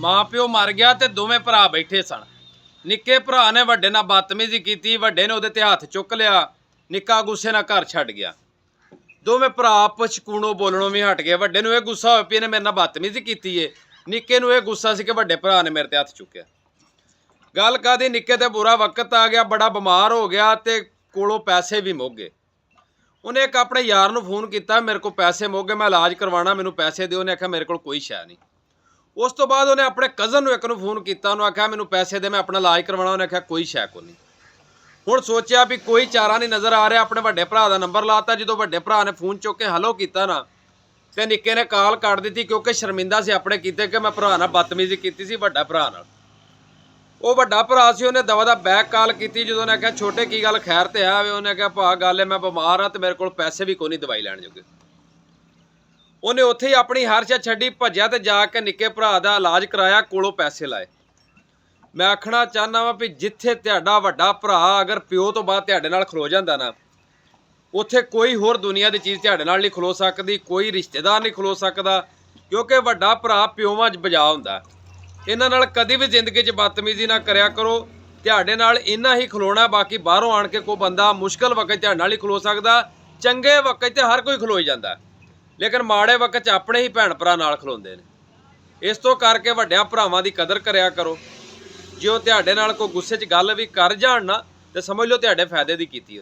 ਮਾਂ ਪਿਓ ਮਰ ਗਿਆ ਤੇ ਦੋਵੇਂ ਭਰਾ ਬੈਠੇ ਸਨ। ਨਿੱਕੇ ਭਰਾ ਨੇ ਵੱਡੇ ਨਾਲ ਬਦਤਮੀਜ਼ੀ ਕੀਤੀ, ਵੱਡੇ ਨੇ ਉਹਦੇ ਤੇ ਹੱਥ ਚੁੱਕ ਲਿਆ। ਨਿੱਕਾ ਗੁੱਸੇ ਨਾਲ ਘਰ ਛੱਡ ਗਿਆ। ਦੋਵੇਂ ਭਰਾ ਆਪਸ ਕੂਣੋਂ ਬੋਲਣੋਂ ਵੀ ਹਟ ਗਏ। ਵੱਡੇ ਨੂੰ ਇਹ ਗੁੱਸਾ ਹੋਇਆ ਵੀ ਇਹਨੇ ਮੇਰੇ ਨਾਲ ਬਦਤਮੀਜ਼ੀ ਕੀਤੀ ਏ। ਨਿੱਕੇ ਨੂੰ ਇਹ ਗੁੱਸਾ ਸੀ ਕਿ ਵੱਡੇ ਭਰਾ ਨੇ ਮੇਰੇ ਤੇ ਹੱਥ ਚੁੱਕਿਆ। ਗੱਲ ਕਾਹਦੀ, ਨਿੱਕੇ ਤੇ ਬੁਰਾ ਵਕਤ ਆ ਗਿਆ, ਬੜਾ ਬਿਮਾਰ ਹੋ ਗਿਆ ਤੇ ਕੋਲੋਂ ਪੈਸੇ ਵੀ ਮੁੱਕ ਗਏ। ਉਹਨੇ ਇੱਕ ਆਪਣੇ ਯਾਰ ਨੂੰ ਫੋਨ ਕੀਤਾ, ਮੇਰੇ ਕੋਲ ਪੈਸੇ ਮੁੱਕ ਗਏ, ਮੈਂ ਇਲਾਜ ਕਰਵਾਉਣਾ, ਮੈਨੂੰ ਪੈਸੇ ਦਿਓ। ਉਹਨੇ ਆਖਿਆ ਮੇਰੇ ਕੋਲ ਕੋਈ ਸ਼ੈ ਨਹੀਂ। ਉਸ ਤੋਂ ਬਾਅਦ ਉਹਨੇ ਆਪਣੇ ਕਜ਼ਨ ਨੂੰ ਇੱਕ ਨੂੰ ਫੋਨ ਕੀਤਾ, ਉਹਨੂੰ ਆਖਿਆ ਮੈਨੂੰ ਪੈਸੇ ਦੇ, ਮੈਂ ਆਪਣਾ ਇਲਾਜ ਕਰਵਾਉਣਾ। ਉਹਨੇ ਆਖਿਆ ਕੋਈ ਸ਼ੈ ਕੋ ਨਹੀਂ। ਹੁਣ ਸੋਚਿਆ ਵੀ ਕੋਈ ਚਾਰਾ ਨਹੀਂ ਨਜ਼ਰ ਆ ਰਿਹਾ, ਆਪਣੇ ਵੱਡੇ ਭਰਾ ਦਾ ਨੰਬਰ ਲਾਤਾ। ਜਦੋਂ ਵੱਡੇ ਭਰਾ ਨੇ ਫੋਨ ਚੁੱਕ ਕੇ ਹੈਲੋ ਕੀਤਾ ਨਾ, ਤੇ ਨਿੱਕੇ ਨੇ ਕਾਲ ਕੱਟ ਦਿੱਤੀ, ਕਿਉਂਕਿ ਸ਼ਰਮਿੰਦਾ ਸੀ ਆਪਣੇ ਕੀਤੇ ਕਿ ਮੈਂ ਭਰਾ ਨਾਲ ਬਦਤਮੀਜ਼ੀ ਕੀਤੀ ਸੀ, ਵੱਡਾ ਭਰਾ ਨਾਲ। ਉਹ ਵੱਡਾ ਭਰਾ ਸੀ, ਉਹਨੇ ਦਵਾ ਦਾ ਬੈਕ ਕਾਲ ਕੀਤੀ। ਜਦੋਂ ਉਹਨੇ ਆਖਿਆ ਛੋਟੇ ਕੀ ਗੱਲ, ਖੈਰ ਤੇ ਆਵੇ? ਉਹਨੇ ਆਖਿਆ ਭਾ ਗੱਲ ਹੈ, ਮੈਂ ਬਿਮਾਰ ਹਾਂ ਤੇ ਮੇਰੇ ਕੋਲ ਪੈਸੇ ਵੀ ਕੋਈ ਨਹੀਂ ਦਵਾਈ ਲੈਣ ਜੋਗੇ। ਉਹਨੇ ਉੱਥੇ ਹੀ ਆਪਣੀ ਹਰ ਸ਼ੈ ਛੱਡੀ, ਭੱਜਿਆ ਤੇ ਜਾ ਕੇ ਨਿੱਕੇ ਭਰਾ ਦਾ ਇਲਾਜ ਕਰਾਇਆ, ਕੋਲੋਂ ਪੈਸੇ ਲਾਏ। ਮੈਂ ਆਖਣਾ ਚਾਹੁੰਦਾ ਵਾਂ ਵੀ ਜਿੱਥੇ ਤੁਹਾਡਾ ਵੱਡਾ ਭਰਾ ਅਗਰ ਪਿਓ ਤੋਂ ਬਾਅਦ ਤੁਹਾਡੇ ਨਾਲ ਖਲੋ ਜਾਂਦਾ ਨਾ, ਉੱਥੇ ਕੋਈ ਹੋਰ ਦੁਨੀਆ ਦੀ ਚੀਜ਼ ਤੁਹਾਡੇ ਨਾਲ ਨਹੀਂ ਖਲੋ ਸਕਦੀ, ਕੋਈ ਰਿਸ਼ਤੇਦਾਰ ਨਹੀਂ ਖਲੋ ਸਕਦਾ। ਕਿਉਂਕਿ ਵੱਡਾ ਭਰਾ ਪਿਓਵਾਂ 'ਚ ਬਜਾ ਹੁੰਦਾ। ਇਹਨਾਂ ਨਾਲ ਕਦੀ ਵੀ ਜ਼ਿੰਦਗੀ 'ਚ ਬਦਤਮੀਜ਼ੀ ਨਾ ਕਰਿਆ ਕਰੋ। ਤੁਹਾਡੇ ਨਾਲ ਇੰਨਾ ਹੀ ਖਲੋਣਾ, ਬਾਕੀ ਬਾਹਰੋਂ ਆਣ ਕੇ ਕੋਈ ਬੰਦਾ ਮੁਸ਼ਕਲ ਵਕਤ ਤੁਹਾਡੇ ਨਾਲ ਹੀ ਖਲੋ ਸਕਦਾ। ਚੰਗੇ ਵਕਤ 'ਤੇ ਹਰ ਕੋਈ ਖਲੋਈ ਜਾਂਦਾ, ਲੇਕਿਨ ਮਾੜੇ ਵਕਤ 'ਚ ਆਪਣੇ ਹੀ ਭੈਣ ਭਰਾ ਨਾਲ ਖਲੋਂਦੇ ਨੇ। ਇਸ ਤੋਂ ਕਰਕੇ ਵੱਡਿਆਂ ਭਰਾਵਾਂ ਦੀ ਕਦਰ ਕਰਿਆ ਕਰੋ। ਜੇ ਉਹ ਤੁਹਾਡੇ ਨਾਲ ਕੋਈ ਗੁੱਸੇ 'ਚ ਗੱਲ ਵੀ ਕਰ ਜਾਣ ਨਾ, ਤੇ ਸਮਝ ਲਓ ਤੁਹਾਡੇ ਫਾਇਦੇ ਦੀ ਕੀਤੀ।